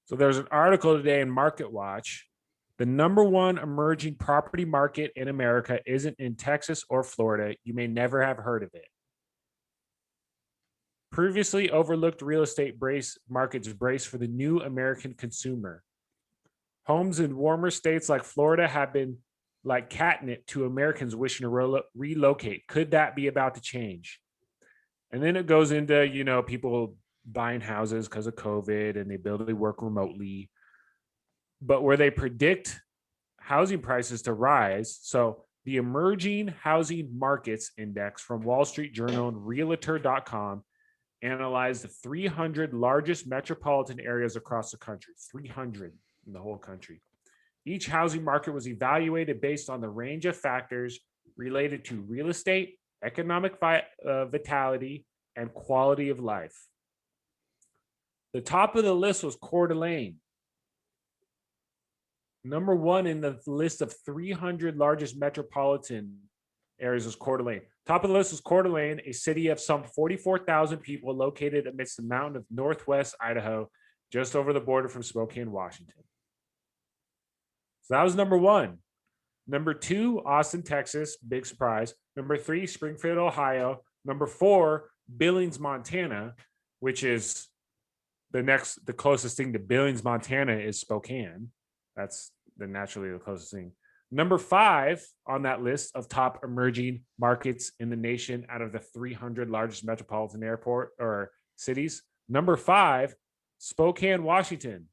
So there's an article today in Market Watch. The number one emerging property market in America isn't in Texas or Florida. You may never have heard of it. Previously overlooked real estate markets brace for the new American consumer. Homes in warmer states like Florida have been like catnip to Americans wishing to relocate. Could that be about to change? And then it goes into, people buying houses because of COVID and the ability to work remotely, but where they predict housing prices to rise. So the Emerging Housing Markets Index from Wall Street Journal and Realtor.com analyzed the 300 largest metropolitan areas across the country, 300 in the whole country. Each housing market was evaluated based on the range of factors related to real estate, economic vitality, and quality of life. The top of the list was Coeur d'Alene. Number one in the list of 300 largest metropolitan areas was Coeur d'Alene. Top of the list was Coeur d'Alene, a city of some 44,000 people located amidst the mountain of northwest Idaho, just over the border from Spokane, Washington. So that was number one. Number two, Austin, Texas, big surprise. Number three, Springfield, Ohio. Number four, Billings, Montana, which is the closest thing to Billings, Montana is Spokane. That's naturally the closest thing. Number five on that list of top emerging markets in the nation out of the 300 largest metropolitan airport or cities. Number five, Spokane, Washington.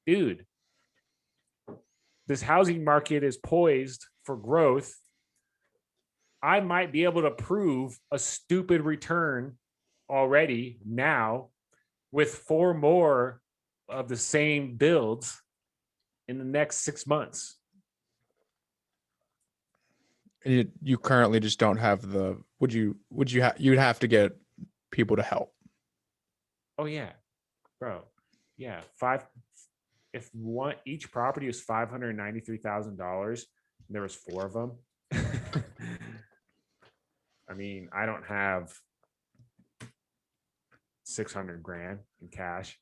Dude, this housing market is poised for growth. I might be able to prove a stupid return already now with 4 more of the same builds in the next 6 months. You currently just don't have the. You'd have to get people to help. Oh yeah, bro. Yeah, each property was $593,000. There was 4 of them. I mean, I don't have 600 grand in cash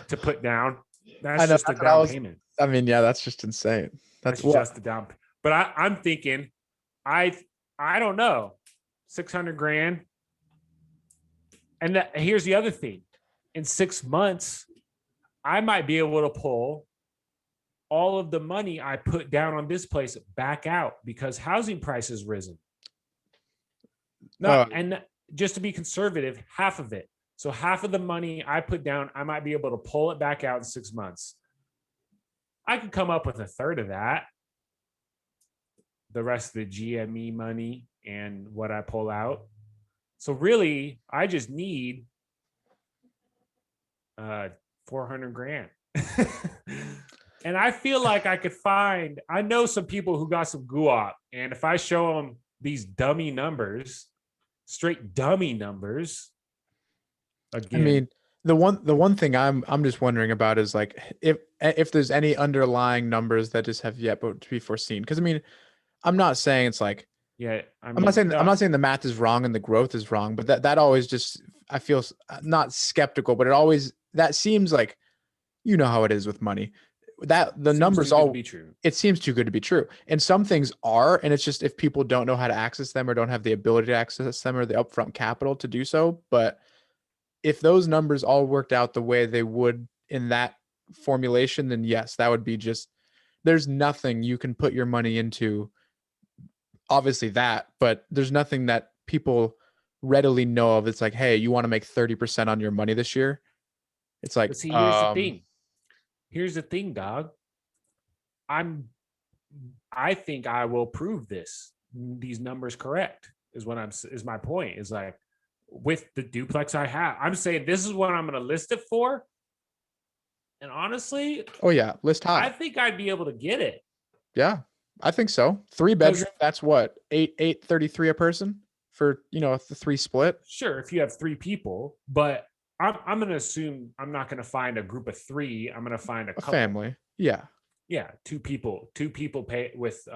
to put down. That's just a down payment. I mean, yeah, that's just insane. That's just a down. But I'm thinking, I don't know, 600 grand. And here's the other thing: in 6 months, I might be able to pull all of the money I put down on this place back out because housing prices risen. No, and just to be conservative, half of it. So half of the money I put down, I might be able to pull it back out in 6 months. I could come up with a third of that. The rest of the GME money and what I pull out. So really, I just need 400 grand. And I feel like I know some people who got some guap. And if I show them these dummy numbers, straight dummy numbers, again. I mean, the one thing I'm just wondering about is like if there's any underlying numbers that just have yet to be foreseen. Because I mean, I'm not saying it's like, yeah, I'm not saying the math is wrong and the growth is wrong, but that always just, I feel not skeptical, but that seems like, how it is with money. That the numbers all be true. It seems too good to be true. And some things are, and it's just if people don't know how to access them or don't have the ability to access them or the upfront capital to do so. But if those numbers all worked out the way they would in that formulation, then yes, that would be just, there's nothing you can put your money into. Obviously that, but there's nothing that people readily know of. It's like, hey, you want to make 30% on your money this year? It's like, see, here's the thing. Here's the thing, dog. I think I will prove these numbers correct is my point. Is like with the duplex I have, I'm saying this is what I'm going to list it for. And honestly, oh yeah, list high. I think I'd be able to get it. Yeah, I think so. 3 bedroom, that's what, $833 a person for, the 3 split. Sure, if you have 3 people, but I'm going to assume I'm not going to find a group of 3. I'm going to find a couple. Family. Yeah. Yeah, 2 people pay with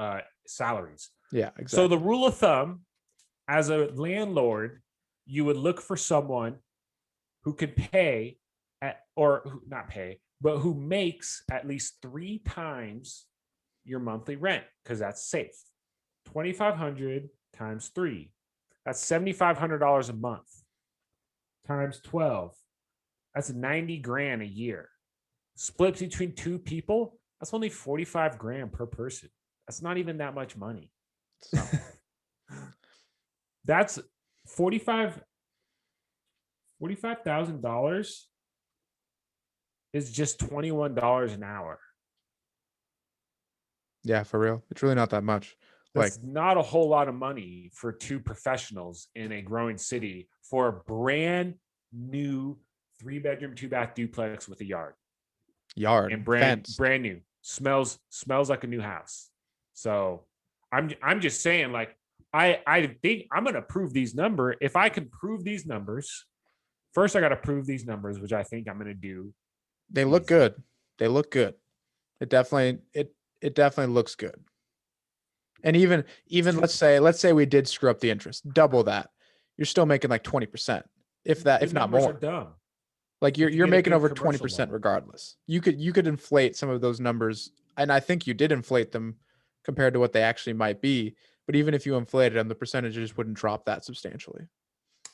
salaries. Yeah, exactly. So the rule of thumb, as a landlord, you would look for someone who could pay not pay, but who makes at least 3 times your monthly rent, because that's safe. 2,500 times 3. That's $7,500 a month times 12. That's 90 grand a year. Split between 2 people, that's only 45 grand per person. That's not even that much money. So that's $45,000 is just $21 an hour. Yeah, for real. It's really not that much. That's not a whole lot of money for 2 professionals in a growing city for a brand new 3-bedroom, 2-bath duplex with a yard. And brand new. Smells like a new house. So I'm just saying, like, I think I'm gonna prove these numbers. If I can prove these numbers, first I gotta prove these numbers, which I think I'm gonna do. They look good. They look good. It definitely looks good. And even let's say we did screw up the interest, double that, you're still making like 20%, if not more. Dumb. Like you're making over 20% regardless. You could inflate some of those numbers, and I think you did inflate them compared to what they actually might be. But even if you inflated them, the percentages wouldn't drop that substantially.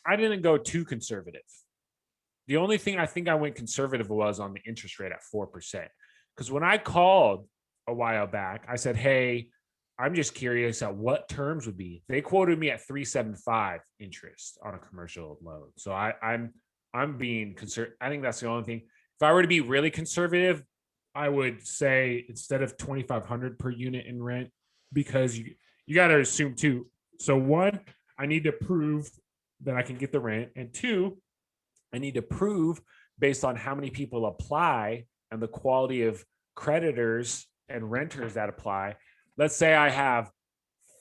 I didn't go too conservative. The only thing I think I went conservative was on the interest rate at 4%. Because when I called a while back, I said, hey, I'm just curious at what terms would be. They quoted me at 3.75 interest on a commercial loan. So I'm being conservative. I think that's the only thing. If I were to be really conservative, I would say instead of 2,500 per unit in rent, because you got to assume 2. So 1, I need to prove that I can get the rent, and 2, I need to prove based on how many people apply and the quality of creditors and renters that apply. Let's say I have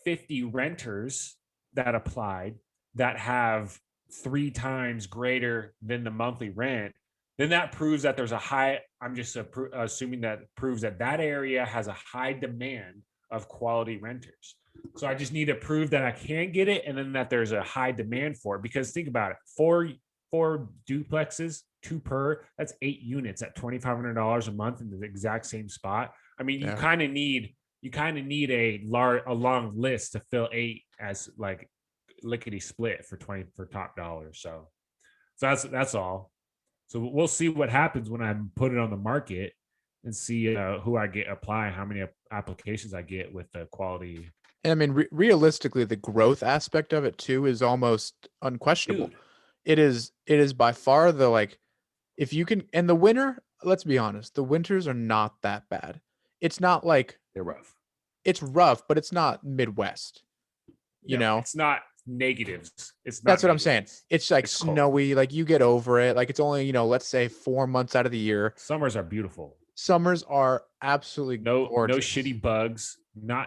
50 renters that applied that have 3 times greater than the monthly rent. Then that proves that there's a high, I'm just assuming that proves that area has a high demand of quality renters. So I just need to prove that I can get it, and then that there's a high demand for it. Because think about it, four duplexes, 2 per, that's 8 units at $2,500 a month in the exact same spot. I mean, you kind of need a long list to fill 8 as like lickety split for top dollar. So that's all. So we'll see what happens when I put it on the market and see who I get apply, how many applications I get with the quality. And I mean, realistically, the growth aspect of it too is almost unquestionable. Dude. It is by far the, like, if you can, and the winter, let's be honest, the winters are not that bad. It's not like they're rough. It's rough, but it's not Midwest. You know, it's not negatives. It's not. That's what I'm saying. It's like snowy. Cold. Like you get over it. Like it's only, let's say 4 months out of the year. Summers are beautiful. Summers are absolutely gorgeous. No shitty bugs.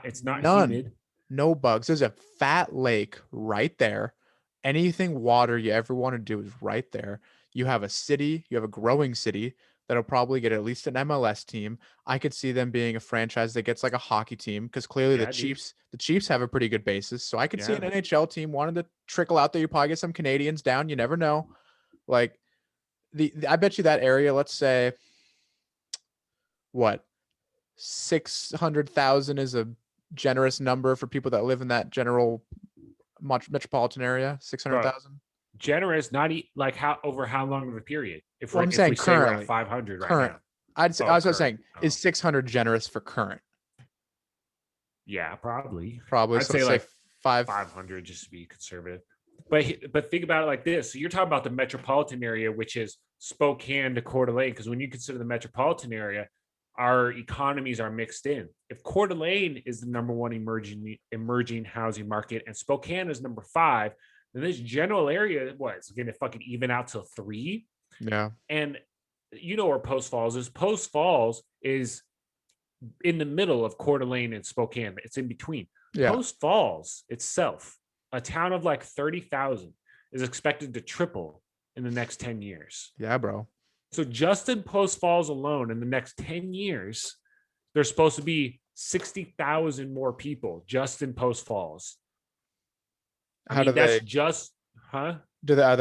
It's not humid. No bugs. There's a fat lake right there. Anything water you ever want to do is right there. You have a city. You have a growing city that'll probably get at least an MLS team. I could see them being a franchise that gets like a hockey team, because clearly the Chiefs have a pretty good basis. So I could see an NHL team wanting to trickle out there. You probably get some Canadians down. You never know. Like I bet you that area, let's say, what, 600,000 is a generous number for people that live in that general metropolitan area. 600,000. Generous, not like how long of a period? If I'm saying currently 500 current. Now. I was saying, is 600 generous for current? Yeah, probably. I'd say like 500 just to be conservative. But think about it like this. So you're talking about the metropolitan area, which is Spokane to Coeur d'Alene, because when you consider the metropolitan area, our economies are mixed in. If Coeur d'Alene is the number 1 emerging housing market and Spokane is number 5, then this general area, it's going to fucking even out to 3. Yeah. And you know where Post Falls is. Post Falls is in the middle of Coeur d'Alene and Spokane. It's in between. Yeah. Post Falls itself, a town of like 30,000, is expected to triple in the next 10 years. Yeah, bro. So just in Post Falls alone, in the next 10 years, there's supposed to be 60,000 more people just in Post Falls. Are they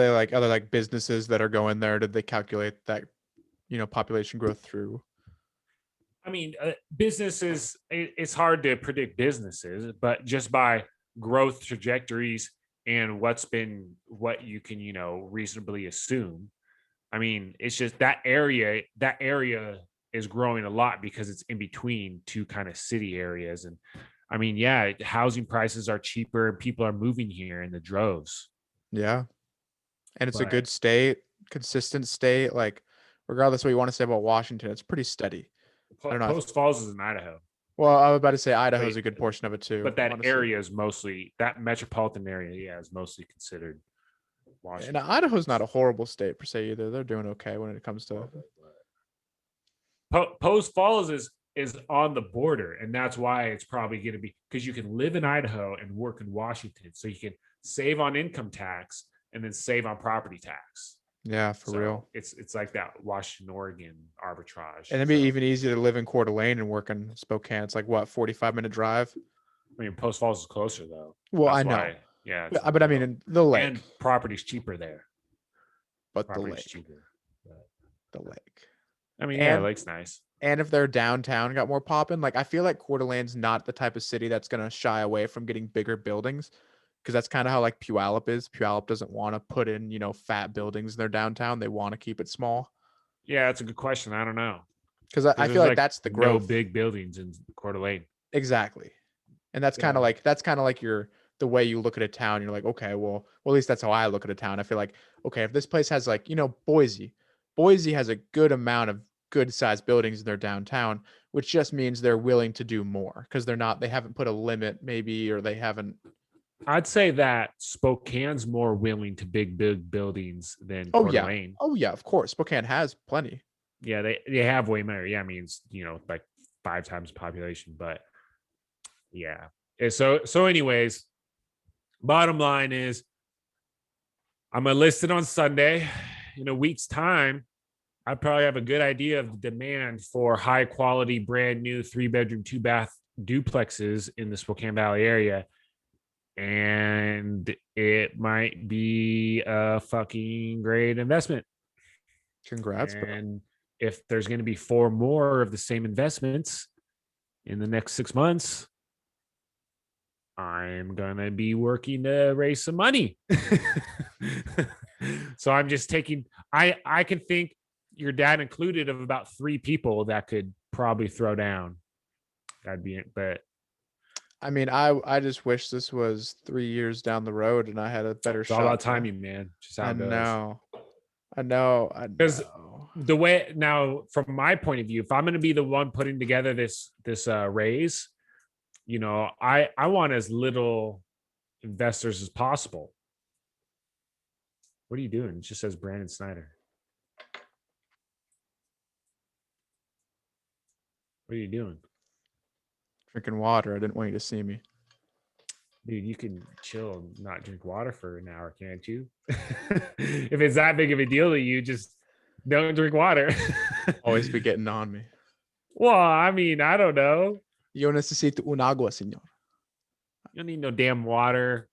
like other like businesses that are going there? Did they calculate that population growth through. I mean, businesses, it's hard to predict businesses, but just by growth trajectories and what you can, reasonably assume. I mean, it's just that area is growing a lot because it's in between two kind of city areas. And I mean, yeah, housing prices are cheaper and people are moving here in the droves. Yeah. And it's a But good state, consistent state. Like, regardless of what you want to say about Washington, it's pretty steady. I don't know. Post Falls is in Idaho. Well, I was about to say Idaho's But a good portion of it too. but that honestly. area is mostly that metropolitan area, yeah, is mostly considered And Washington. Idaho's not a horrible state per se either. They're doing okay when it comes to. Post Falls is on the border, and that's why it's probably going to be because you can live in Idaho and work in Washington, so you can save on income tax and then save on property tax. Yeah, for real. It's like that Washington Oregon arbitrage. And it'd be even easier to live in Coeur d'Alene and work in Spokane. It's like what, 45-minute drive? I mean, Post Falls is closer though. Well, I know. Yeah, but I mean, in the lake. And property's cheaper there. But property's the lake. Cheaper. The lake. I mean, yeah, the lake's nice. And if their downtown got more popping, like I feel like Coeur d'Alene's not the type of city that's gonna shy away from getting bigger buildings, because that's kind of how like Puyallup is. Puyallup doesn't want to put in fat buildings in their downtown. They want to keep it small. Yeah, that's a good question. I don't know, because I feel like that's the growth. No big buildings in Coeur d'Alene. Exactly, and that's kind of like the way you look at a town. You're like, okay, well, at least that's how I look at a town. I feel like, okay, if this place has like Boise has a good amount of good sized buildings in their downtown, which just means they're willing to do more because they haven't put a limit maybe, or they haven't. I'd say that Spokane's more willing to big buildings than Coeur d'Alene. Oh yeah, of course. Spokane has plenty. Yeah, they have way more. Yeah, I mean, it's, like 5 times the population, but yeah. So anyways, bottom line is I'm gonna list it on Sunday. In a week's time, I probably have a good idea of the demand for high quality, brand new 3-bedroom, 2-bath duplexes in the Spokane Valley area. And it might be a fucking great investment. Congrats. And if there's going to be 4 more of the same investments in the next 6 months, I'm going to be working to raise some money. So I'm just taking, I can think your dad included of about 3 people that could probably throw down. That'd be it. But I mean, I just wish this was 3 years down the road and I had a better shot. It's all about timing, man. Just how it goes. I know. Because the way now, from my point of view, if I'm going to be the one putting together this raise, I want as little investors as possible. What are you doing? It just says Brandon Snyder. What are you doing? Drinking water. I didn't want you to see me. Dude, you can chill and not drink water for an hour, can't you? If it's that big of a deal to you, just don't drink water. Always be getting on me. Well, I mean, I don't know. Yo necesito un agua, señor. You don't need no damn water.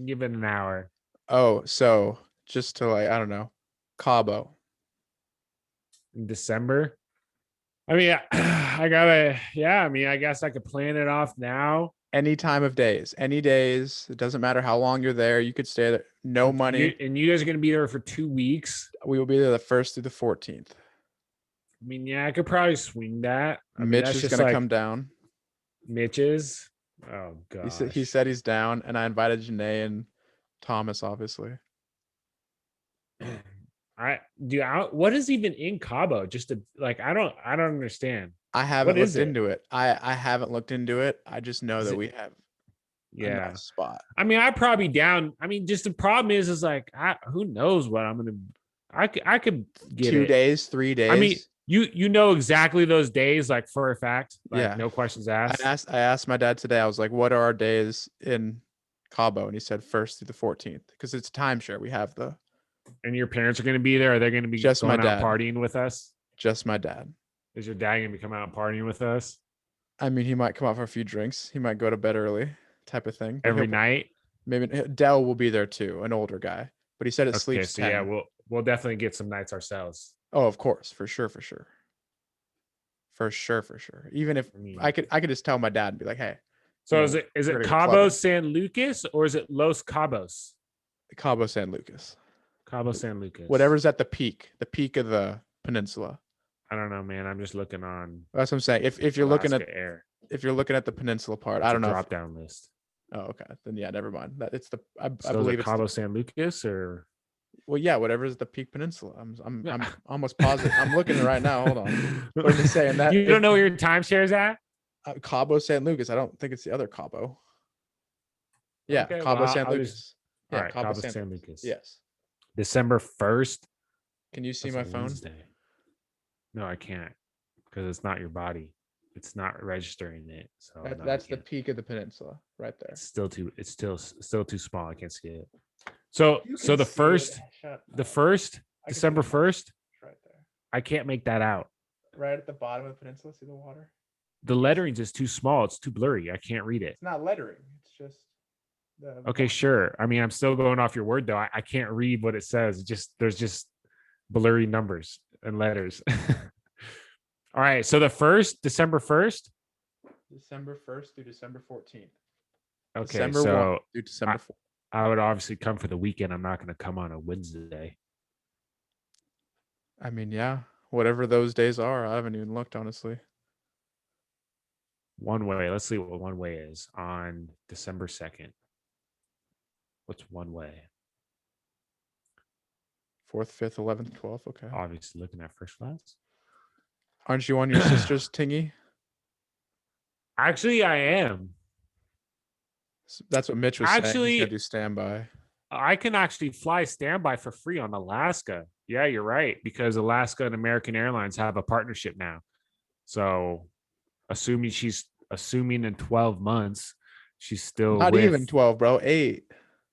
Give it an hour. Oh, so just to I don't know, Cabo. In December? I mean, I guess I could plan it off now. Any time of days, any days. It doesn't matter how long you're there. You could stay there. No money. And you guys are going to be there for 2 weeks? We will be there the 1st through the 14th. I mean, yeah, I could probably swing that. Mitch is going to come down. Mitch is? Oh, God. He said he's down, and I invited Janae and Thomas, obviously. What is even in Cabo? Just to I don't understand. I haven't looked into it. I haven't looked into it. I just know that we have a spot. I mean, I'd probably down. I mean, just the problem is like, who knows what I'm gonna. I could get 2 days, 3 days. I mean, you know exactly those days, like for a fact. Like, no questions asked. I asked my dad today. I was like, "What are our days in Cabo?" And he said 1st through the 14th because it's timeshare. We have the. And your parents are going to be there? Are they going to be just going my dad out partying with us? Just my dad. Is your dad going to be coming out partying with us? I mean, he might come out for a few drinks. He might go to bed early, type of thing. Every night? Maybe Dell will be there too, an older guy. But he said it sleeps 10. Yeah, we'll definitely get some nights ourselves. Oh, of course, for sure. Even if I mean, I could just tell my dad and be like, hey, so is we're it gonna go Cabo clubbing. San Lucas or is it Los Cabos? Cabo San Lucas. Cabo San Lucas. Whatever's at the peak of the peninsula. I don't know, man. I'm just looking on That's what I'm saying. If you're looking Alaska at Air. the peninsula part, I It's a don't know if. drop down list. Oh, okay. Then yeah, never mind. That it's the I So is it believe it's Cabo San Lucas or well, yeah, whatever's the peak peninsula. I'm almost positive. I'm looking at it right now. Hold on. What did it say in that? You don't know where your timeshare is at? Cabo San Lucas. I don't think it's the other Cabo. Yeah, Okay, Cabo well, San I'll just Lucas. all Yeah, right, Cabo Cabo San San Lucas. Lucas. Yes. December 1st. Can you see That's my a phone? Wednesday. No, I can't because it's not your body. It's not registering it. So no, That's the peak of the peninsula right there. it's still too small. I can't see it. So You so can the see first it. the first I can see December the 1st, right there. I can't make that out. Right at the bottom of the peninsula, see the water? The lettering's just too small. It's too blurry. I can't read it. It's not lettering. It's just the Okay, sure. I mean, I'm still going off your word though. I can't read what it says. There's just blurry numbers and letters. All right. So the first, December 1st. December 1st through December 14th. Okay. December 1 So through December 4th. I would obviously come for the weekend. I'm not going to come on a Wednesday. I mean, yeah, whatever those days are. I haven't even looked, honestly. One way. Let's see what one way is on December 2nd. What's one way? 4th, 5th, 11th, 12th. Okay. Obviously looking at first class. Aren't you on your sister's tingy? Actually, I am. That's what Mitch was saying. He's Actually, gonna do standby. I can actually fly standby for free on Alaska. Yeah, you're right. Because Alaska and American Airlines have a partnership now. So assuming in 12 months, she's still Not with even 12, bro. 8.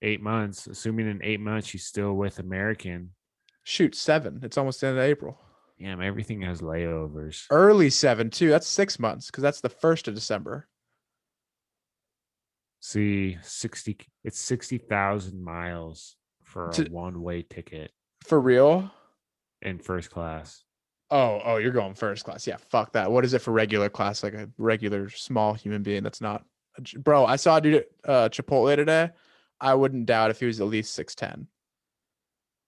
8 months. Assuming in 8 months, she's still with American. Shoot, 7. It's almost the end of April. Damn, everything has layovers. Early 7 too. That's 6 months because that's the 1st of December. See, it's 60,000 miles for a one-way ticket For real? in first class. Oh, you're going first class. Yeah, fuck that. What is it for regular class? Like a regular small human being that's not. Bro, I saw a dude at Chipotle today. I wouldn't doubt if he was at least 6'10".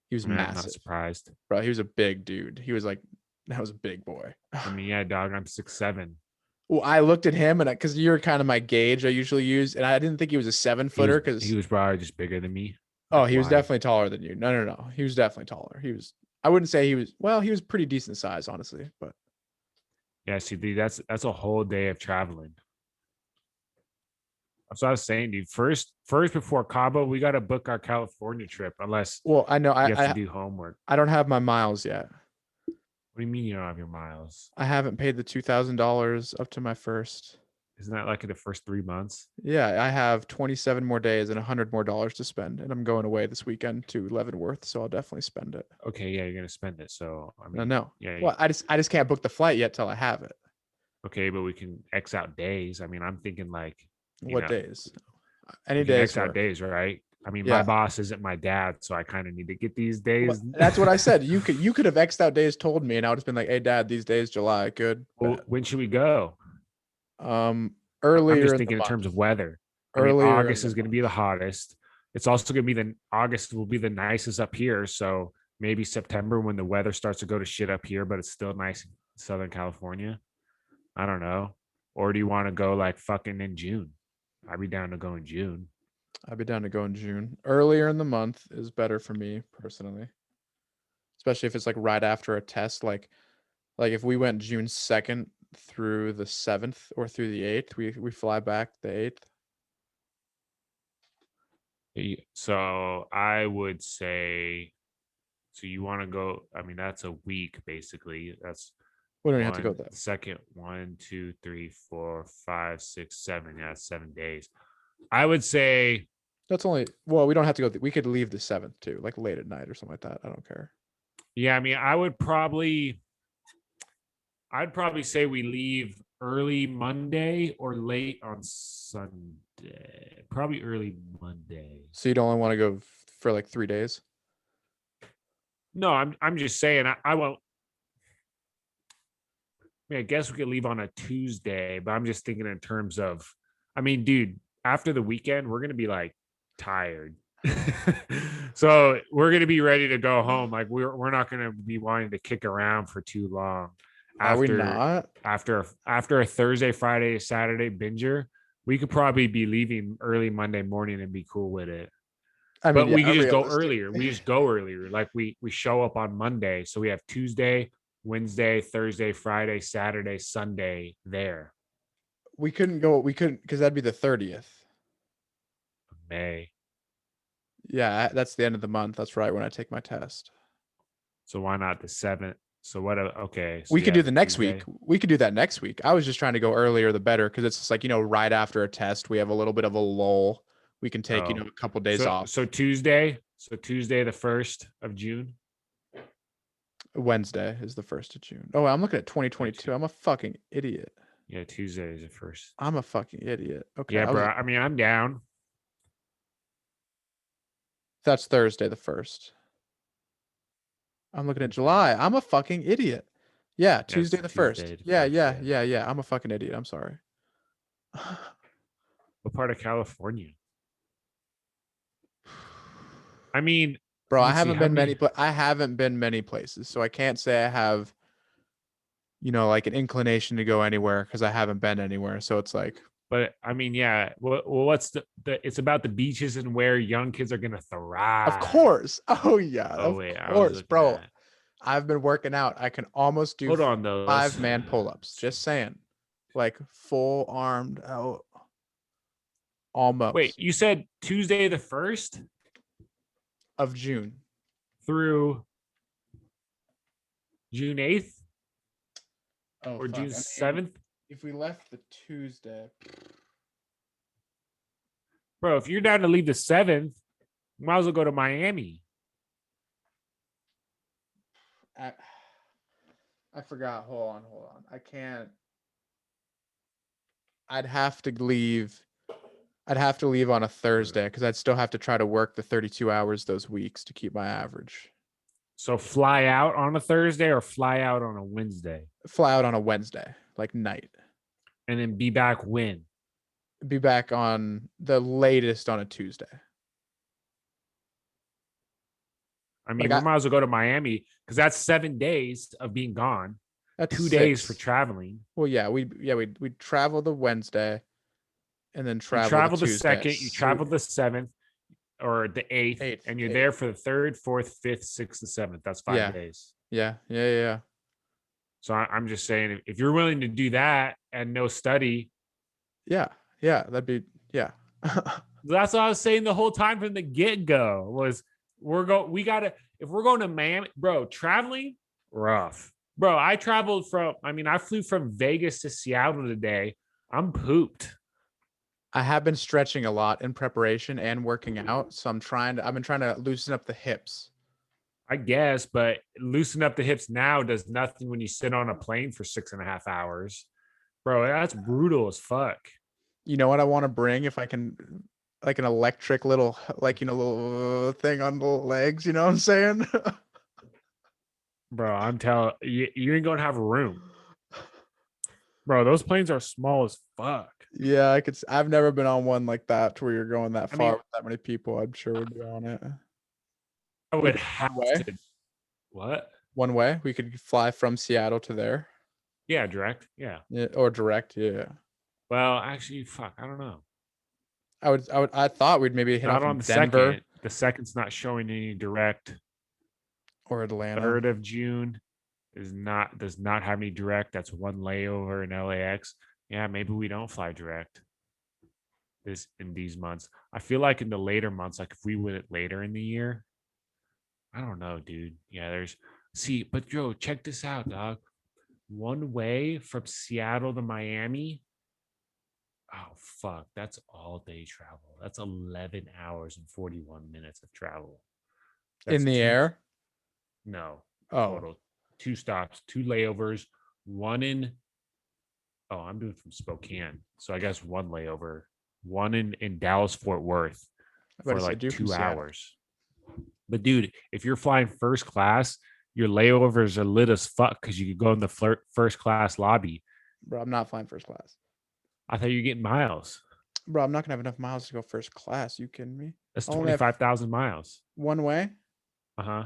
He was massive. I'm not surprised. Bro, he was a big dude. He was like, that was a big boy. I mean, yeah, dog, I'm 6'7". Well, I looked at him and because you're kind of my gauge I usually use, and I didn't think he was a 7-footer because he was probably just bigger than me. Oh, he was definitely taller than you. No. He was definitely taller. I wouldn't say he was pretty decent size, honestly, but yeah, see, dude, that's a whole day of traveling. That's what I was saying, dude. First before Cabo, we got to book our California trip, unless I know you have to do homework. I don't have my miles yet. What do you mean you don't have your miles? I haven't paid the $2,000 up to my first. Isn't that like in the first 3 months? Yeah, I have 27 more days and $100 more to spend, and I'm going away this weekend to Leavenworth, so I'll definitely spend it. Okay, yeah, you're gonna spend it. So I mean, no. Yeah. Well, I just can't book the flight yet till I have it. Okay, but we can X out days. I mean, I'm thinking like what days? Any days. X out days, right? I mean, my boss isn't my dad, so I kind of need to get these days. Well, that's what I said. You could have X'd out days, told me, and I would have been like, "Hey, Dad, these days, July, good." Well, when should we go? Earlier. I'm just thinking in terms of weather. August is going to be the hottest. It's also going to be August will be the nicest up here. So maybe September when the weather starts to go to shit up here, but it's still nice in Southern California. I don't know. Or do you want to go like fucking in June? I'd be down to go in June. Earlier in the month is better for me personally, especially if it's like right after a test. Like if we went June 2nd through the 7th or through the 8th, we fly back the 8th. So I would say, so you want to go? I mean, that's a week basically. That's we don't have to go that second. 1, 2, 3, 4, 5, 6, 7. Yeah, 7 days. I would say that's only. Well, we don't have to go. We could leave the 7th too, like late at night or something like that. I don't care. Yeah, I mean, I'd probably say we leave early Monday or late on Sunday. Probably early Monday. So you'd only want to go for like 3 days? No, I'm just saying I won't. I guess we could leave on a Tuesday, but I'm just thinking in terms of, I mean, dude, after the weekend, we're gonna be like tired. So we're gonna be ready to go home. Like we're not gonna be wanting to kick around for too long. Are we After not? after a Thursday, Friday, Saturday binger, we could probably be leaving early Monday morning and be cool with it. I mean, But we yeah, could just go realistic. earlier. We just go earlier. Like we show up on Monday, so we have Tuesday, Wednesday, Thursday, Friday, Saturday, Sunday there. We couldn't go. We couldn't because that'd be the 30th. May. Yeah, that's the end of the month. That's right when I take my test. So why not the 7th? So what? Okay, so We you could do have the next Tuesday. week. We could do that next week. I was just trying to go earlier the better because it's just like, right after a test, we have a little bit of a lull. We can take, Oh, a couple days so off. so Tuesday. So Tuesday, the 1st of June. Wednesday is the 1st of June. Oh, I'm looking at 2022. I'm a fucking idiot. Yeah, Tuesday is the first. I'm a fucking idiot. Okay. Yeah, bro. I mean, I'm down. That's Thursday the 1st. I'm looking at July. I'm a fucking idiot. Yeah, Tuesday Yes, the 1st. Tuesday the Yeah, first. yeah, Yeah. yeah, yeah. I'm a fucking idiot. I'm sorry. What part of California? I mean, Bro, let I me see haven't how been many. I haven't been many places, so I can't say I have, like an inclination to go anywhere because I haven't been anywhere. So it's like, But I mean, yeah. Well, what's the? It's about the beaches and where young kids are gonna of thrive. course. Oh yeah, Oh of wait, I was course, looking bro. at. I've been working out. I can almost do Hold on, though. 5-man pull-ups. Just saying. Like full armed out. Wait. Almost You said Tuesday the 1st of June. through June 8th Oh or fuck. June I mean, 7th, if we left the Tuesday, bro. If you're down to leave the 7th, might as well go to Miami. I, I forgot. Hold on. I can't. I'd have to leave. I'd have to leave on a Thursday because I'd still have to try to work the 32 hours those weeks to keep my average. So fly out on a Thursday or fly out on a Wednesday, Fly out on a Wednesday, like night. and then be back when. Be back on the latest on a Tuesday. I mean, Like we I, might as well go to Miami because that's 7 days of being gone. that's 2 days for 6. traveling. Well, yeah, we'd travel the Wednesday and then You travel the travel the Tuesday. 2nd, you travel the 7th or the 8th, Eighth, and you're there eighth. for the 3rd, 4th, 5th, 6th, and 7th. That's 5 days. Yeah. So I'm just saying, if you're willing to do that and no study, Yeah, that'd be yeah. that's what I was saying the whole time from the get go. Was we gotta if we're going to Miami, bro, traveling rough, bro. I flew from Vegas to Seattle today. I'm pooped. I have been stretching a lot in preparation and working out, so I've been trying to loosen up the hips. I guess, but loosen up the hips now does nothing when you sit on a plane for 6.5 hours, bro. That's brutal as fuck. You know what I want to bring if I can, like an electric little, like, little thing on the legs, you know what I'm saying? Bro, I'm telling you, you ain't gonna have room. Bro, those planes are small as fuck. Yeah, I've never been on one like that to where you're going that I far mean, with that many people. I'm sure we'd be on it. I Would would it be have one way? to. What? One way? We could fly from Seattle to there. Yeah, direct. Yeah. Yeah, or direct, yeah. Well, actually, fuck, I don't know. I thought we'd maybe hit Not off on in the Denver second. The second's not showing any direct. or Atlanta. 3rd of June does not have any direct. That's one layover in LAX. Yeah, maybe we don't fly direct in these months. I feel like in the later months, like if we went later in the year, I don't know, dude. Yeah, but Joe, check this out, dog. One way from Seattle to Miami. Oh fuck, that's all day travel. That's 11 hours and 41 minutes of travel. In That's the two. air? No, Oh, total. 2 stops, 2 layovers, one in. Oh, I'm doing from Spokane. So I guess one layover, one in Dallas, Fort Worth I for better say like do from two Seattle. hours. But dude, if you're flying first class, Your layovers are lit as fuck because you could go in the first class lobby. Bro, I'm not flying first class. I thought you were getting miles. Bro, I'm not gonna have enough miles to go first class. You kidding me? That's I only have 25,000 miles. one way. Uh-huh.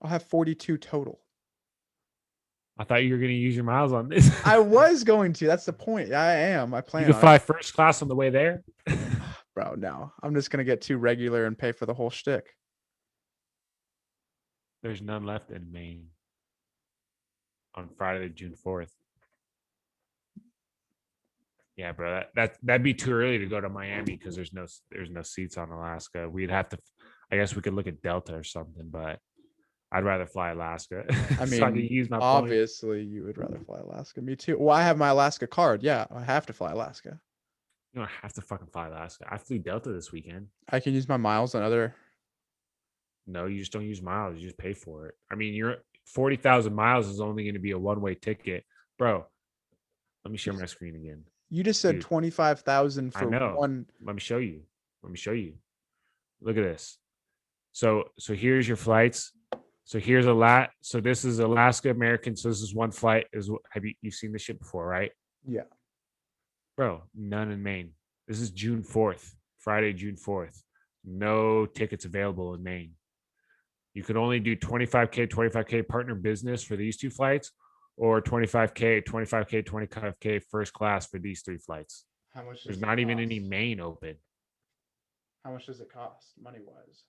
I'll have 42 total. I thought you were going to use your miles on this. I was going to. That's the point. I am. I You plan could on fly it. first class on the way there. Bro, no. I'm just gonna get too regular and pay for the whole shtick. There's none left in Maine on Friday, June 4th. Yeah, bro, that'd be too early to go to Miami because there's no seats on Alaska. We'd have to, I guess we could look at Delta or something, but I'd rather fly Alaska. I so I mean, can use my points. obviously you would rather fly Alaska. Me too. Well, I have my Alaska card. Yeah, I have to fly Alaska. You don't have to fucking fly Alaska. I flew Delta this weekend. I can use my miles on other. No, you just don't use miles. You just pay for it. I mean, your 40,000 miles is only going to be a one-way ticket, bro. Let me share my screen again. You just said Dude, 25,000 I for know. one. Let me show you. Look at this. So here's your flights. So here's a lot. So this is Alaska American. So this is one flight. Have you've seen this shit before, right? Yeah. Bro, none in Maine. This is June 4th, Friday, June 4th. No tickets available in Maine. You can only do 25K partner business for these two flights, or 25K, 25K first class for these three flights. How much? There's not even any Maine open. How much does it cost, money wise?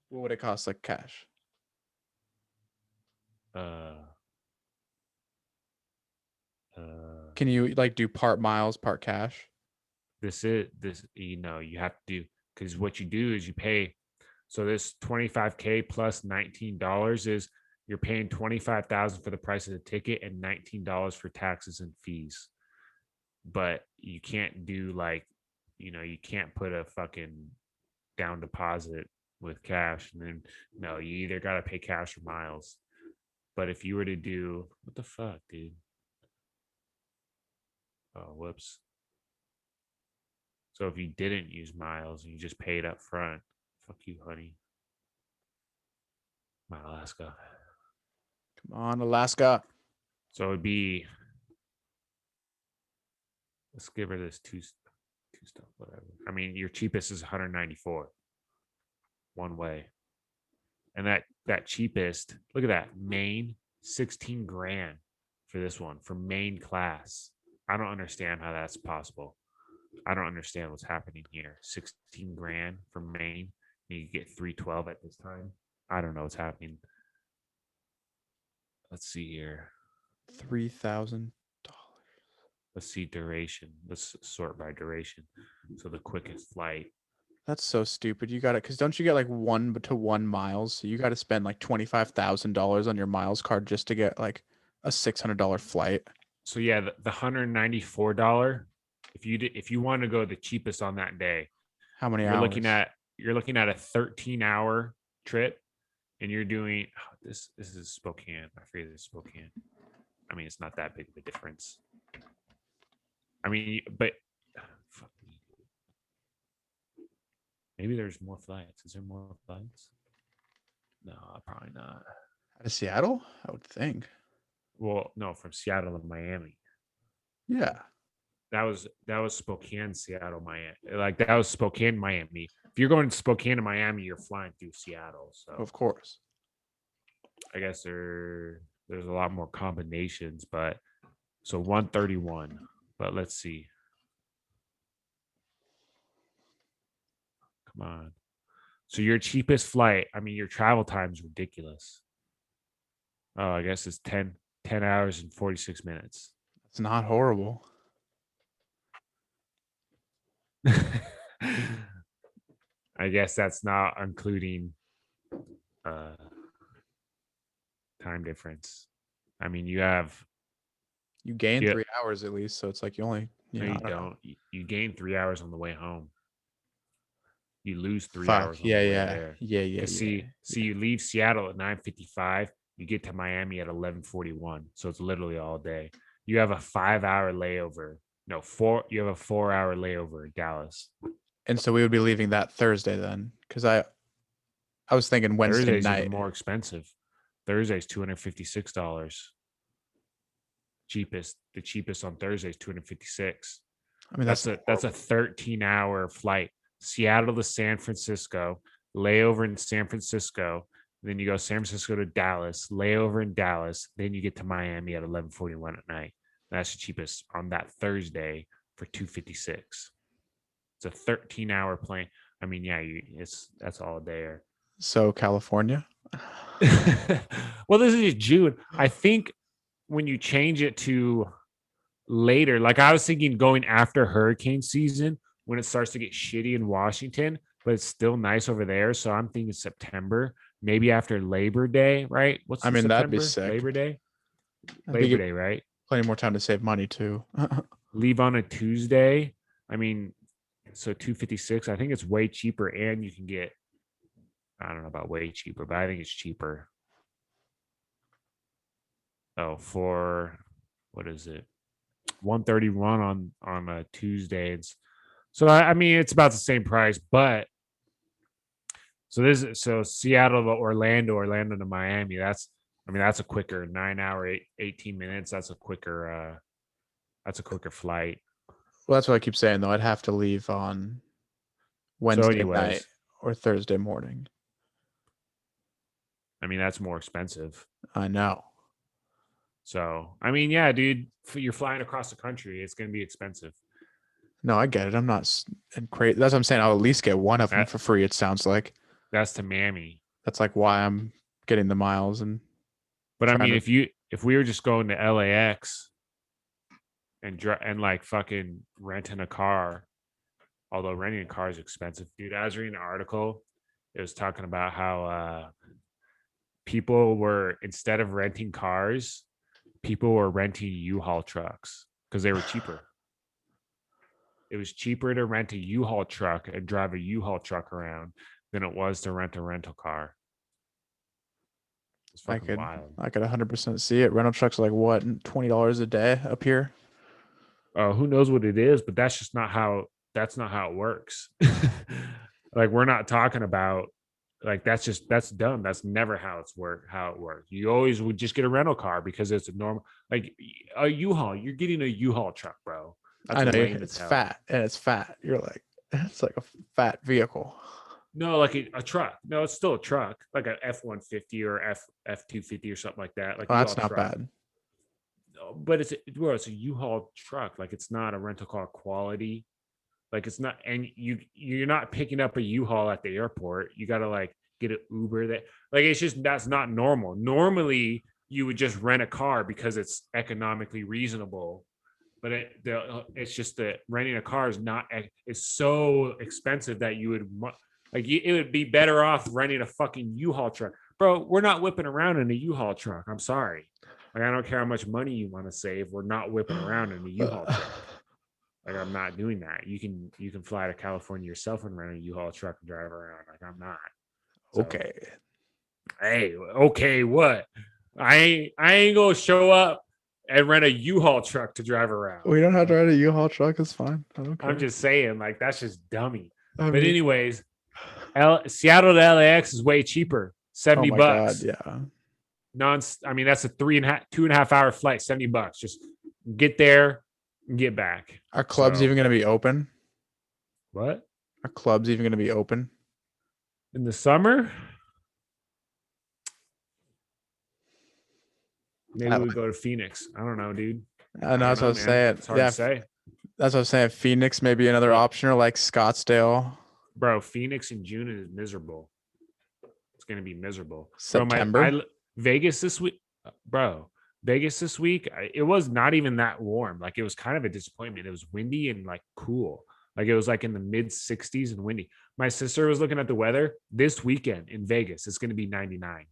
What would it cost, like cash? Can you like do part miles, part cash? You have to do, because what you do is you pay. So this 25K plus $19 is you're paying 25,000 for the price of the ticket and $19 for taxes and fees. But you can't do you can't put a fucking down deposit with cash, and then no, you either got to pay cash or miles. But if you were to do, what the fuck, dude? Oh, whoops. So if you didn't use miles and you just paid up front, fuck you, honey. My Alaska. Come on, Alaska. So it'd be, let's give her this two stuff, whatever. I mean, your cheapest is 194 one way. And that cheapest, look at that, Maine, 16 grand for this one, for Maine class. I don't understand how that's possible. I don't understand what's happening here. 16 grand for Maine. You get 312 at this time. I don't know what's happening. Let's see here. $3,000. Let's see duration. Let's sort by duration. So the quickest flight. That's so stupid. You got it, because don't you get like 1-to-1 miles? So you got to spend like $25,000 on your miles card just to get like a $600 flight. So yeah, the $194. If you want to go the cheapest on that day, how many you're hours? You're looking at a 13-hour trip, and you're doing this is Spokane. I forget it's Spokane. I mean, it's not that big of a difference. I mean, but fuck me. Maybe there's more flights. Is there more flights? No, probably not. Out of Seattle, I would think. Well, no, from Seattle to Miami. Yeah. That was Spokane, Seattle, Miami. Like that was Spokane, Miami. If you're going to Spokane to Miami, you're flying through Seattle. So of course. I guess there's a lot more combinations, but so 131. But let's see. Come on. So your cheapest flight, I mean, your travel time is ridiculous. Oh, I guess it's 10 hours and 46 minutes. It's not horrible. I guess that's not including time difference. I mean, you gain 3 hours at least, so it's like you only you don't. You gain 3 hours on the way home. You lose 3 hours on the way there. Yeah. See, you leave Seattle at 9:55. You get to Miami at 11:41. So it's literally all day. You have a 5-hour layover. No, 4. You have a 4-hour layover in Dallas. And so we would be leaving that Thursday then, because I was thinking Wednesday Thursday's night. even more expensive. Thursday's $256. The cheapest on Thursday is 256. I mean, That's a 13-hour flight. Seattle to San Francisco, layover in San Francisco. Then you go San Francisco to Dallas, layover in Dallas. Then you get to Miami at 11:41 at night. That's the cheapest on that Thursday for 256. It's a 13-hour plane. I mean, yeah, that's all there. So California. Well, this is June. I think when you change it to later, like I was thinking going after hurricane season when it starts to get shitty in Washington, but it's still nice over there. So I'm thinking September, maybe after Labor Day, right? What's I mean, September? that'd be sick. Labor Day? Labor Day, right? Plenty more time to save money too. Leave on a Tuesday. I mean, so 256. I think it's way cheaper, and you can get, I don't know about way cheaper, but I think it's cheaper. Oh, for what is it? 131 on a Tuesday. So I mean it's about the same price, but so Seattle to Orlando to Miami. That's a quicker 9-hour, 18 minutes. That's a quicker flight. Well, that's what I keep saying though. I'd have to leave on Wednesday night or Thursday morning. I mean, that's more expensive. I know. So, I mean, yeah, dude, you're flying across the country. It's going to be expensive. No, I get it. I'm not crazy. That's what I'm saying. I'll at least get one of them for free. It sounds like that's to Miami. That's like why I'm getting the miles But I mean, if we were just going to LAX and like fucking renting a car, although renting a car is expensive, dude. I was reading an article. It was talking about how people were, instead of renting cars, people were renting U-Haul trucks because they were cheaper. It was cheaper to rent a U-Haul truck and drive a U-Haul truck around than it was to rent a rental car. It's fucking wild. I could 100% see it. Rental trucks are like what, $20 a day up here? Who knows what it is, but that's not how it works. Like, we're not talking about, like, that's dumb. That's never how it works. You always would just get a rental car because it's a normal, like a U-Haul. You're getting a U-Haul truck, bro. That's I know it's fat and it's fat. You're like, it's like a fat vehicle. No, like a truck. No, it's still a truck, like a F-150 or F-250 or something like that. Like, that's not bad. But it's a U-Haul truck. Like, it's not a rental car quality. Like, it's not, and you're not picking up a U-Haul at the airport. You got to like get an Uber. That's not normal. Normally, you would just rent a car because it's economically reasonable. But it's just that renting a car is so expensive that you would it would be better off renting a fucking U-Haul truck, bro. We're not whipping around in a U-Haul truck. I'm sorry. Like, I don't care how much money you want to save. We're not whipping around in a U-Haul truck. Like, I'm not doing that. You can fly to California yourself and rent a U-Haul truck and drive around. Like, I'm not. So, okay. Hey, okay, what? I ain't gonna show up and rent a U-Haul truck to drive around. We don't have to rent a U-Haul truck. It's fine. I don't care. I'm just saying, like, that's just dummy. But anyways, Seattle to LAX is way cheaper. $70. God, yeah. I mean, that's a 2.5 hour flight. $70. Just get there and get back. Are clubs even going to be open? What? Are clubs even going to be open in the summer? Maybe we go to Phoenix. I don't know, dude. I know, that's what I was saying. It's hard to say. That's what I was saying. Phoenix may be another option, or like Scottsdale. Bro, Phoenix in June is miserable. It's going to be miserable. September? Vegas this week. Bro, Vegas this week, it was not even that warm. Like, it was kind of a disappointment. It was windy and like cool. Like, it was like in the mid 60s and windy. My sister was looking at the weather this weekend in Vegas. It's going to be 99.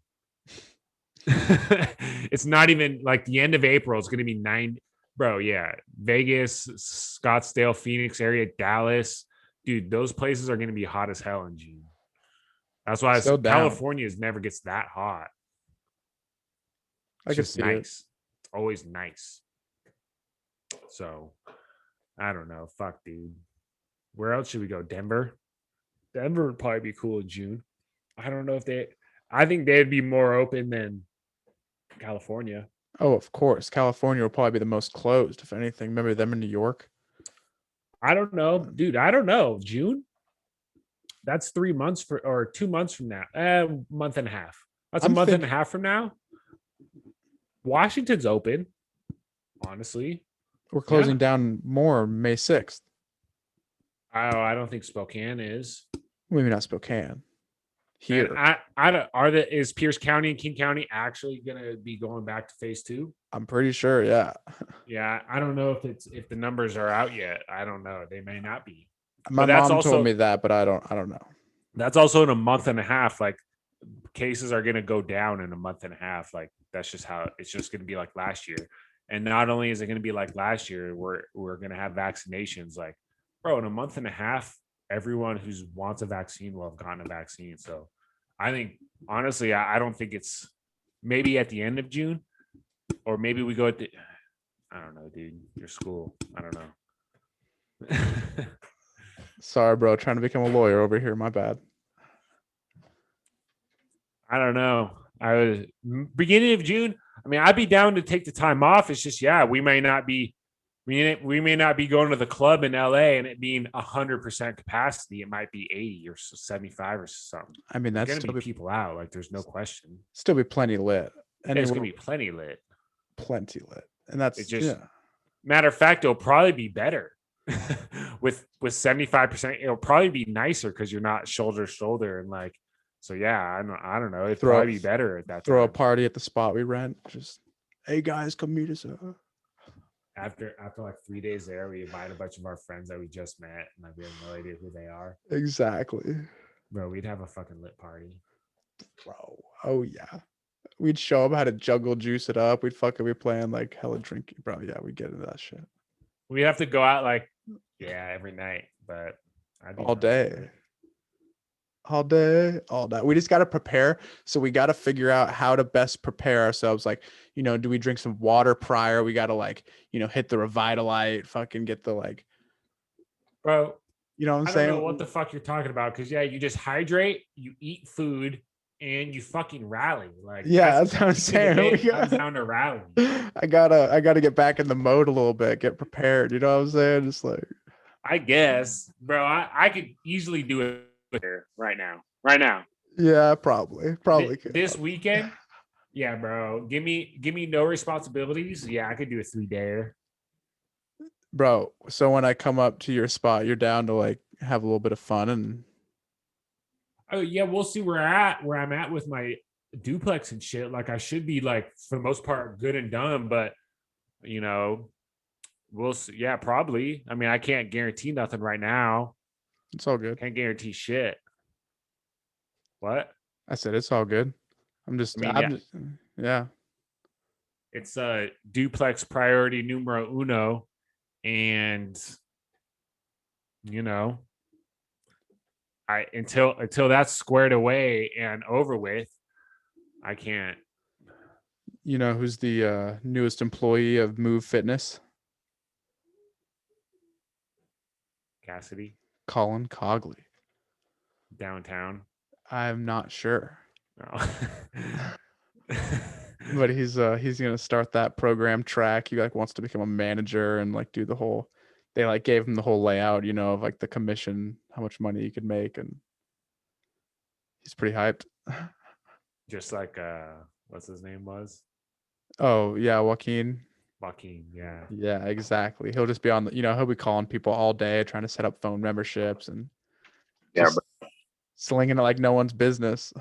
It's not even like the end of April. It's going to be 9. Bro, yeah. Vegas, Scottsdale, Phoenix area, Dallas. Dude, those places are going to be hot as hell in June. That's why California never gets that hot. It's just nice. It's always nice. So, I don't know. Fuck, dude. Where else should we go? Denver? Denver would probably be cool in June. I don't know if I think they'd be more open than California. Oh, of course. California will probably be the most closed, if anything. Remember them in New York? I don't know, dude. I don't know. June? That's 3 months or 2 months from now. Month and a half. That's a I'm month and a thinking half from now. Washington's open, honestly. we're Yeah. closing down more May 6th. I don't think Spokane is. Maybe not Spokane. Man, Here. I don't is Pierce County and King County actually gonna be going back to phase 2? I'm pretty sure, yeah. Yeah, I don't know if the numbers are out yet. I don't know. They may not be. My But that's mom told also me that, but I don't know. that's also in a month and a half. Like cases are gonna go down in a month and a half. Like that's just how it's just gonna be like last year. And not only is it gonna be like last year, we're gonna have vaccinations. Like, bro, in a month and a half, everyone who wants a vaccine will have gotten a vaccine. So I think honestly, I don't think it's maybe at the end of June, or maybe we go at the I don't know, dude. Your school. I don't know. Sorry, bro. Trying to become a lawyer over here. My bad. I don't know. I was beginning of June. I mean, I'd be down to take the time off. It's just, yeah, we may not be going to the club in LA and it being 100% capacity. It might be 80 or 75 or something. I mean, There's that's gonna be people out. Like, there's no question. still be plenty lit. There's gonna be plenty lit. Plenty lit. And that's It just matter of fact, it'll probably be better. with 75%, it'll probably be nicer because you're not shoulder to shoulder and like so yeah, I don't know. It'd probably be better at that throw time. a party at the spot we rent. Just hey guys, come meet us up. After like 3 days there, we invite a bunch of our friends that we just met and like we have no idea who they are. Exactly. Bro, we'd have a fucking lit party. Bro. Oh yeah. We'd show them how to juggle juice it up. We'd be playing like hella drinking. Bro, yeah, we'd get into that shit. We'd have to go out like every night, but all day. All day. We just got to prepare. So we got to figure out how to best prepare ourselves. Like, do we drink some water prior? We got to like, hit the Revitalite, fucking get the like, bro, you know what I'm I saying? don't know what the fuck you're talking about. Cause yeah, you just hydrate, you eat food, and you fucking rally. Like, yeah, that's what I'm saying. Comes down to rally. I gotta get back in the mode a little bit, get prepared. You know what I'm saying? Just like, I guess, bro, I could easily do it here right now. Yeah, probably. This weekend. Yeah, bro. Give me no responsibilities. Yeah, I could do a 3-dayer. Bro, so when I come up to your spot, you're down to like have a little bit of fun and oh yeah, we'll see where I'm at with my duplex and shit. Like I should be like for the most part good and done, but we'll see. Yeah, probably. I mean, I can't guarantee nothing right now. It's all good. Can't guarantee shit. What? I said it's all good. I'm just yeah. It's a duplex priority numero uno, and I until that's squared away and over with, I can't. You know who's the newest employee of Move Fitness? Cassidy. Colin Cogley. Downtown. I'm not sure. No. But he's gonna start that program track. He like wants to become a manager and like do the whole. They like gave him the whole layout, of like the commission, how much money he could make, and he's pretty hyped. Just like what's his name was? Oh yeah, Joaquin. Yeah. Yeah, exactly. He'll just be on the, he'll be calling people all day trying to set up phone memberships and slinging it like no one's business.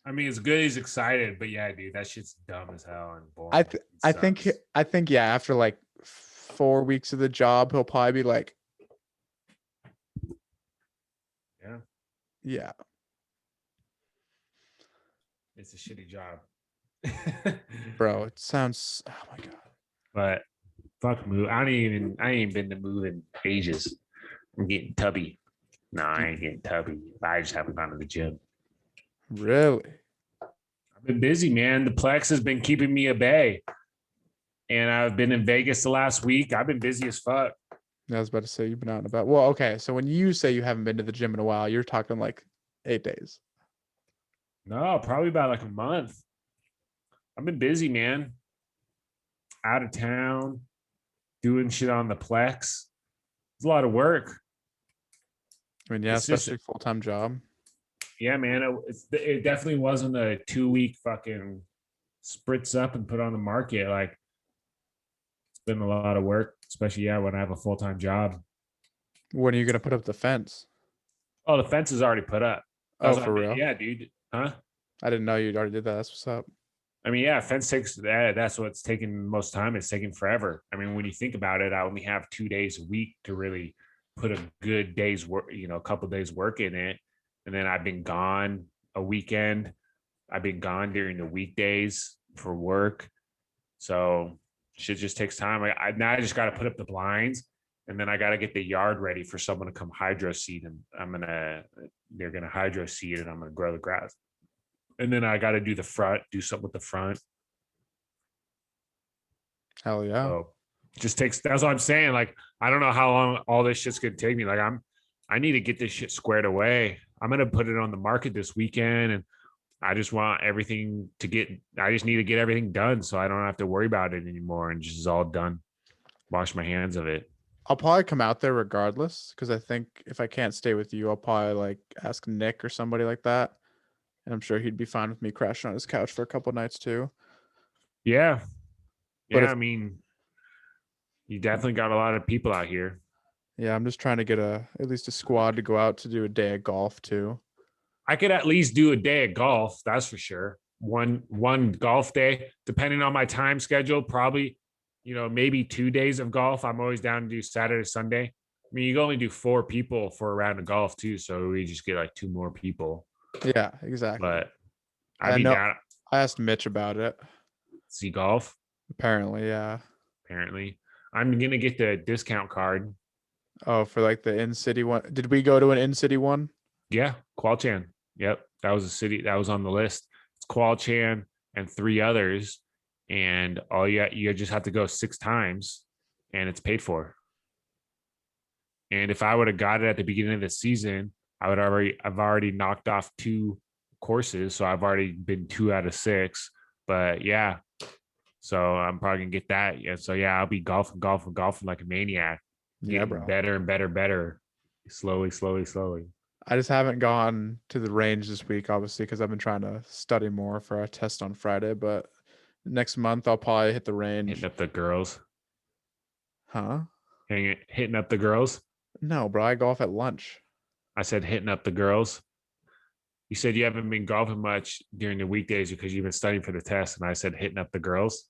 I mean, it's good he's excited, but yeah, dude, that shit's dumb as hell and boring. I think yeah, after like 4 weeks of the job, he'll probably be like, yeah, it's a shitty job. Bro, it sounds, oh my god. But fuck Move. I ain't been to Move in ages. I'm getting tubby. No, I ain't getting tubby. I just haven't gone to the gym. Really? I've been busy, man. The Plex has been keeping me at bay. And I've been in Vegas the last week. I've been busy as fuck. I was about to say you've been out and about. Well, okay. So when you say you haven't been to the gym in a while, you're talking like 8 days. No, probably about like a month. I've been busy, man. Out of town, doing shit on the Plex. It's a lot of work. I mean, yeah, It's just, especially full-time job. yeah, man. It definitely wasn't a 2 week fucking spritz up and put on the market. Like, it's been a lot of work, especially when I have a full time job. When are you gonna put up the fence? Oh, the fence is already put up. Oh, for real? Yeah, dude. Huh? I didn't know you already did that. That's what's up. I mean, yeah, fence takes that. That's what's taking most time. It's taking forever. I mean, when you think about it, I only have 2 days a week to really put a good day's work, a couple days work in it. And then I've been gone a weekend. I've been gone during the weekdays for work. So shit just takes time. Now I just got to put up the blinds, and then I got to get the yard ready for someone to come hydro seed, and they're gonna hydro seed, and I'm gonna grow the grass. And then I got to do the front, do something with the front. Hell yeah. So just takes, that's what I'm saying. Like, I don't know how long all this shit's gonna take me. Like, I need to get this shit squared away. I'm gonna put it on the market this weekend, and I just want everything I just need to get everything done so I don't have to worry about it anymore and just all done. Wash my hands of it. I'll probably come out there regardless, because I think if I can't stay with you, I'll probably like ask Nick or somebody like that. And I'm sure he'd be fine with me crashing on his couch for a couple nights too. Yeah. But Yeah. I mean, you definitely got a lot of people out here. Yeah, I'm just trying to get at least a squad to go out to do a day of golf too. I could at least do a day of golf. That's for sure. One golf day, depending on my time schedule, probably, maybe 2 days of golf. I'm always down to do Saturday, Sunday. I mean, you can only do 4 people for a round of golf too. So we just get like 2 more people. Yeah, exactly. But I'd be down. I asked Mitch about it. See golf? Apparently, yeah. Apparently. I'm going to get the discount card. Oh, for like the in-city one. Did we go to an in-city one? Yeah, Qualchan. Yep, that was a city that was on the list. It's Qualchan and 3 others, and all you just have to go 6 times, and it's paid for. And if I would have got it at the beginning of the season, I've already knocked off 2 courses, so I've already been 2 out of 6. But yeah, so I'm probably gonna get that. Yeah, so yeah, I'll be golfing like a maniac. Yeah, bro. Better and better. Slowly. I just haven't gone to the range this week, obviously, because I've been trying to study more for our test on Friday. But next month, I'll probably hit the range. Hitting up the girls. Huh? Hitting up the girls? No, bro. I golf at lunch. I said hitting up the girls. You said you haven't been golfing much during the weekdays because you've been studying for the test. And I said hitting up the girls.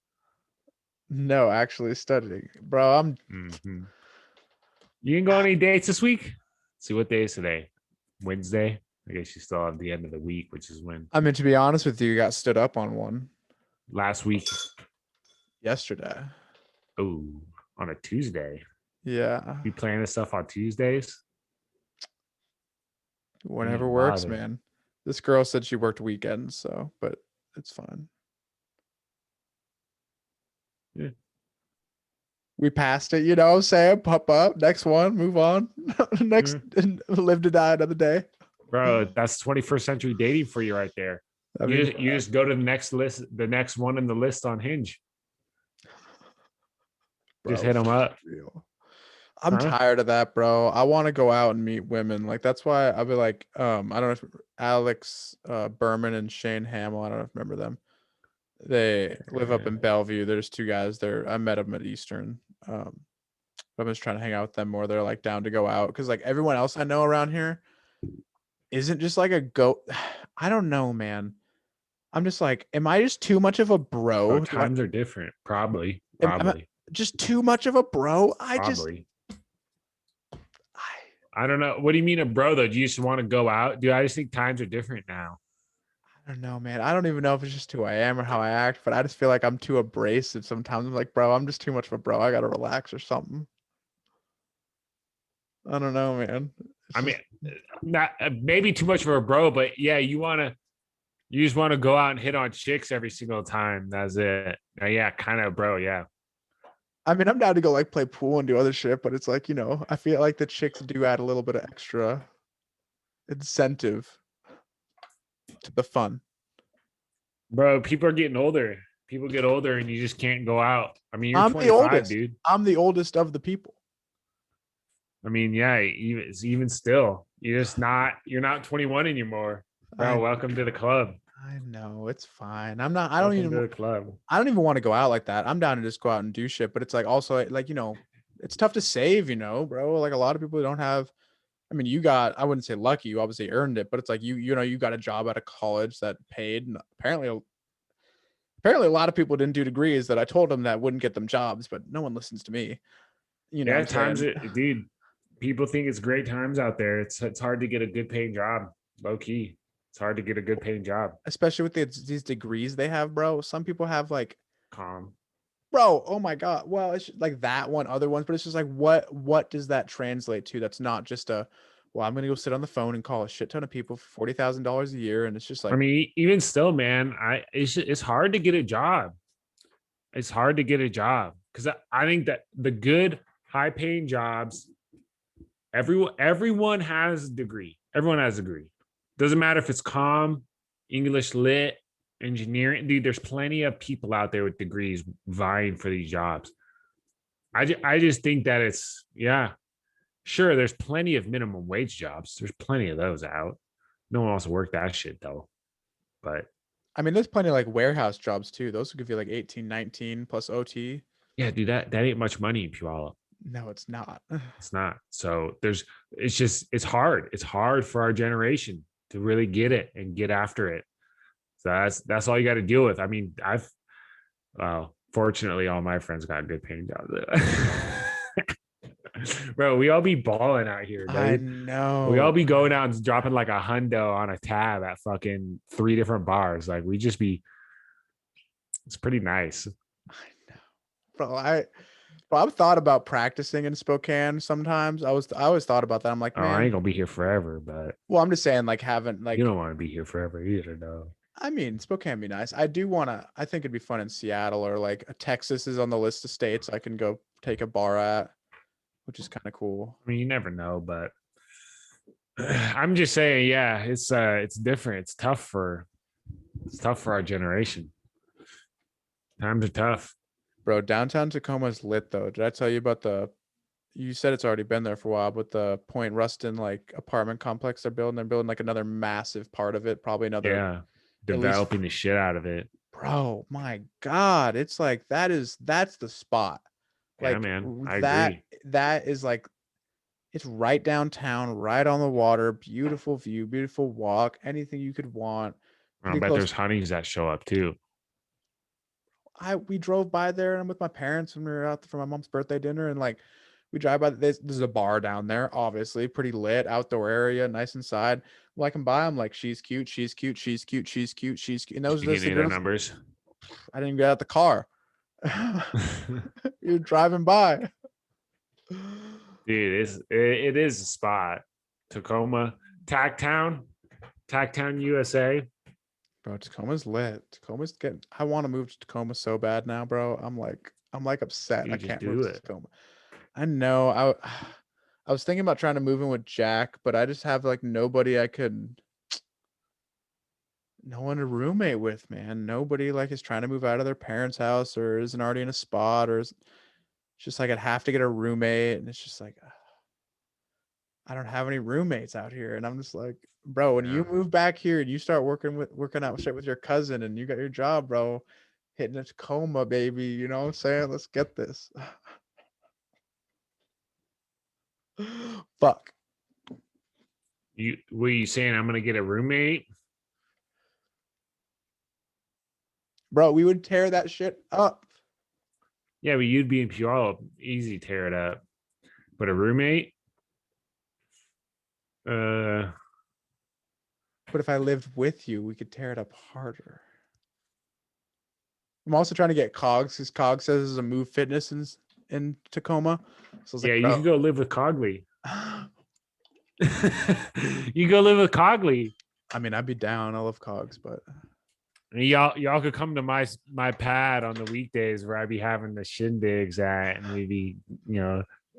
No, actually studying. Bro, I'm... Mm-hmm. You didn't go on any dates this week? Let's see, what day is today? Wednesday? I guess you still have the end of the week, which is when. I mean, to be honest with you, got stood up on one. Last week. Yesterday. Oh, on a Tuesday. Yeah. You playing this stuff on Tuesdays? Whenever works, man. This girl said she worked weekends, but it's fine. Yeah. We passed it, what I'm saying? Pop up. Next one. Move on. Next, live to die another day. Bro, that's 21st century dating for you right there. You just go to the next list, the next one in the list on Hinge. Bro, just hit them up. I'm tired of that, bro. I want to go out and meet women. Like, that's why I'll be like, I don't know if Alex Berman and Shane Hamill, I don't know if you remember them. They live up in Bellevue. There's 2 guys there. I met them at Eastern. I'm just trying to hang out with them more. They're like down to go out because like everyone else I know around here isn't just like a go. I don't know, man. I'm just like, am I just too much of a bro? Times are different. Probably. Just too much of a bro. I don't know. What do you mean a bro though? Do you just want to go out? Dude, I just think times are different now. I don't know, man. I don't even know if it's just who I am or how I act, but I just feel like I'm too abrasive sometimes. I'm like, bro, I'm just too much of a bro. I gotta relax or something. I don't know, man. I mean, not maybe too much of a bro, but yeah, you just want to go out and hit on chicks every single time. That's it. Yeah, kind of, bro. Yeah. I mean, I'm down to go like play pool and do other shit, but it's like, I feel like the chicks do add a little bit of extra incentive to the fun. Bro, people are getting older. People get older and you just can't go out. I mean, you're I'm the 25, oldest. dude. I'm the oldest of the people. I mean, yeah, even still, you're not 21 anymore. Bro, welcome to the club. I know it's fine. I'm not. I don't Welcome even. to the club. I don't even want to go out like that. I'm down to just go out and do shit. But it's like also like it's tough to save. Bro. Like a lot of people don't have. I mean, you got. I wouldn't say lucky. You obviously earned it. But it's like you got a job out of college that paid. And apparently, a lot of people didn't do degrees that I told them that wouldn't get them jobs. But no one listens to me. You know Yeah, what I'm saying? dude. People think it's great times out there. It's hard to get a good paying job. Low key, it's hard to get a good paying job. Especially with these degrees they have, bro. Some people have like, Calm. bro, oh my god. Well, it's like that one, other ones, but it's just like what does that translate to? That's not just well, I'm gonna go sit on the phone and call a shit ton of people for $40,000 a year, and it's just I like, mean, even still, man, it's hard to get a job. It's hard to get a job because I think that the good high paying jobs, everyone has a degree. Everyone has a degree. Doesn't matter if it's comm, English lit, engineering. Dude, there's plenty of people out there with degrees vying for these jobs. I just think that sure, there's plenty of minimum wage jobs. There's plenty of those out. No one wants to work that shit though. But I mean, there's plenty of like warehouse jobs too. Those will give you like 18, 19 plus OT. yeah, dude, that ain't much money in Puyallup. No, it's not. It's not. So it's hard. It's hard for our generation to really get it and get after it. So that's all you got to deal with. I mean, fortunately, all my friends got good paying jobs. Bro, we all be balling out here, dude. I know. We all be going out and dropping like a hundo on a tab at fucking 3 different bars. Like we just be, it's pretty nice. I know, bro. I've thought about practicing in Spokane sometimes. I always thought about that. I'm like, man, I ain't gonna be here forever, but well, I'm just saying, like, haven't like you don't want to be here forever either, though. I mean, Spokane be nice. I think it'd be fun in Seattle or like Texas is on the list of states I can go take a bar at, which is kind of cool. I mean, you never know, but I'm just saying, yeah, it's different. It's tough for our generation. Times are tough. Bro, downtown Tacoma is lit though. Did I tell you about you said it's already been there for a while, but the Point Ruston like apartment complex they're building like another massive part of it, probably another developing the shit out of it. Bro, my God. It's like that's the spot. Like yeah, man. I agree. agree. That is like it's right downtown, right on the water, beautiful view, beautiful walk, anything you could want. I bet there's honeys that show up too. We drove by there and I'm with my parents when we were out for my mom's birthday dinner, and like we drive by there's a bar down there, obviously pretty lit, outdoor area, nice inside. Well, I can buy them like she's cute, she's cute, she's cute, she's cute, she's cute. And those are the numbers. I didn't even get out the car. You're driving by. Dude, it is a spot. Tacoma, Tacktown, USA. Bro, Tacoma's lit. Tacoma's getting. I want to move to Tacoma so bad now, bro. I'm like upset. You I just can't do move it. to Tacoma. I know. I was thinking about trying to move in with Jack, but I just have like nobody no one to roommate with, man. Nobody like is trying to move out of their parents' house or isn't already in a spot, or it's just like I'd have to get a roommate, and it's just like I don't have any roommates out here, and I'm just like, bro, when you move back here and you start working out shit with your cousin and you got your job, bro, hitting a Tacoma, baby, you know what I'm saying? Let's get this. Fuck. Were you saying I'm gonna get a roommate? Bro, we would tear that shit up. Yeah, but you'd be in Puyallup, easy tear it up. But a roommate? But if I lived with you, we could tear it up harder. I'm also trying to get Cogs, because Cogs says there's a Move Fitness in Tacoma. So yeah, you could go live with Cogley. You go live with Cogley. I mean, I'd be down. I love Cogs, but y'all could come to my pad on the weekdays where I'd be having the shindigs at, and we'd be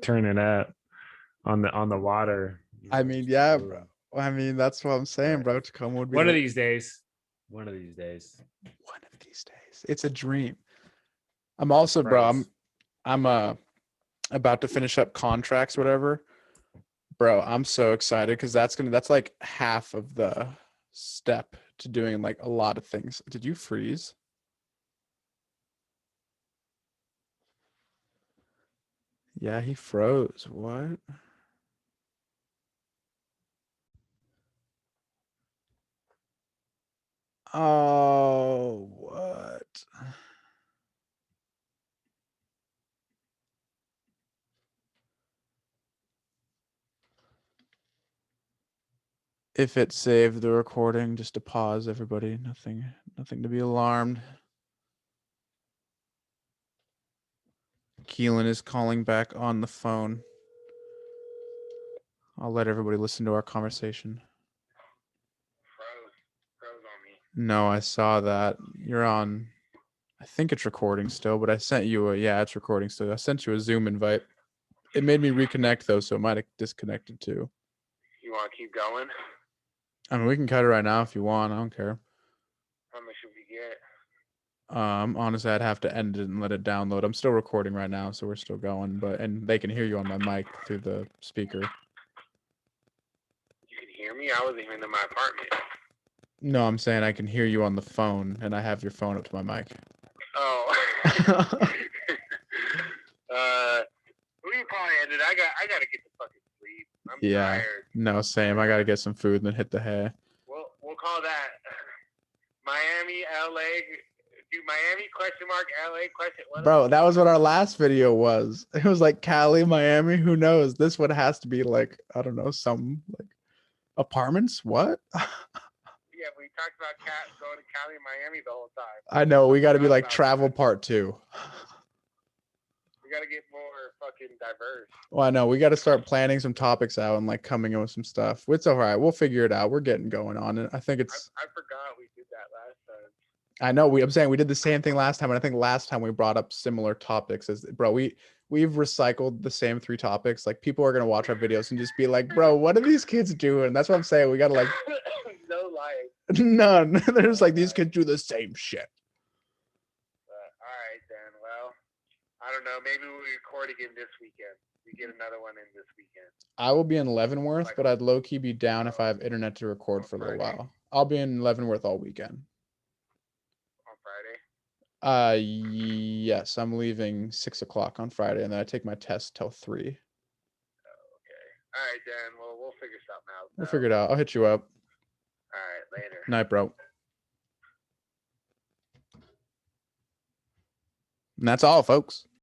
turning up on the water. I mean, yeah, bro. I mean, that's what I'm saying, bro. Tacoma would be one of these days. One of these days. One of these these days. It's a dream. I'm also, bro, I'm about to finish up contracts, whatever. Bro, I'm so excited because that's like half of the step to doing like a lot of things. Did you freeze? Yeah, he froze. What? Oh, what? If it saved the recording, just to pause, everybody. Nothing to be alarmed. Keelan is calling back on the phone. I'll let everybody listen to our conversation. Froze on me. No, I saw that. You're on. I think it's recording still, but I sent you yeah, it's recording still. I sent you a Zoom invite. It made me reconnect though, so it might have disconnected too. You want to keep going? I mean, we can cut it right now if you want. I don't care. How much should we get? Honestly, I'd have to end it and let it download. I'm still recording right now, so we're still going, and they can hear you on my mic through the speaker. You can hear me? I wasn't even in my apartment. No, I'm saying I can hear you on the phone, and I have your phone up to my mic. Oh. We can probably end it. I gotta get to fucking sleep. I'm tired. No, same. I gotta get some food and then hit the hay. We'll call that Miami, LA. Dude, Miami LA ? Bro, that was what our last video was. It was like Cali, Miami. Who knows? This one has to be like, I don't know, some like apartments. What? Yeah, we talked about going to Cali and Miami the whole time. I know. We got to be like travel part 2. We got to get more fucking diverse. Well, I know. We got to start planning some topics out and like coming in with some stuff. It's all right. We'll figure it out. We're getting going on it. I think it's. I forgot we did that last time. I know. I'm saying we did the same thing last time, and I think last time we brought up similar topics. As bro, we've recycled the same 3 topics. Like people are gonna watch our videos and just be like, "Bro, what are these kids doing?" That's what I'm saying. We gotta like. No lying. None. They're just like these kids do the same shit. All right then. Well, I don't know. Maybe we record again this weekend. We get another one in this weekend. I will be in Leavenworth, but I'd low key be down if I have internet to record for a little while. I'll be in Leavenworth all weekend. On Friday? Yes, I'm leaving 6 o'clock on Friday, and then I take my test till 3. Oh, okay. All right, then. Well, we'll figure something out. We'll figure it out. I'll hit you up. All right, later. Night, bro. And that's all, folks.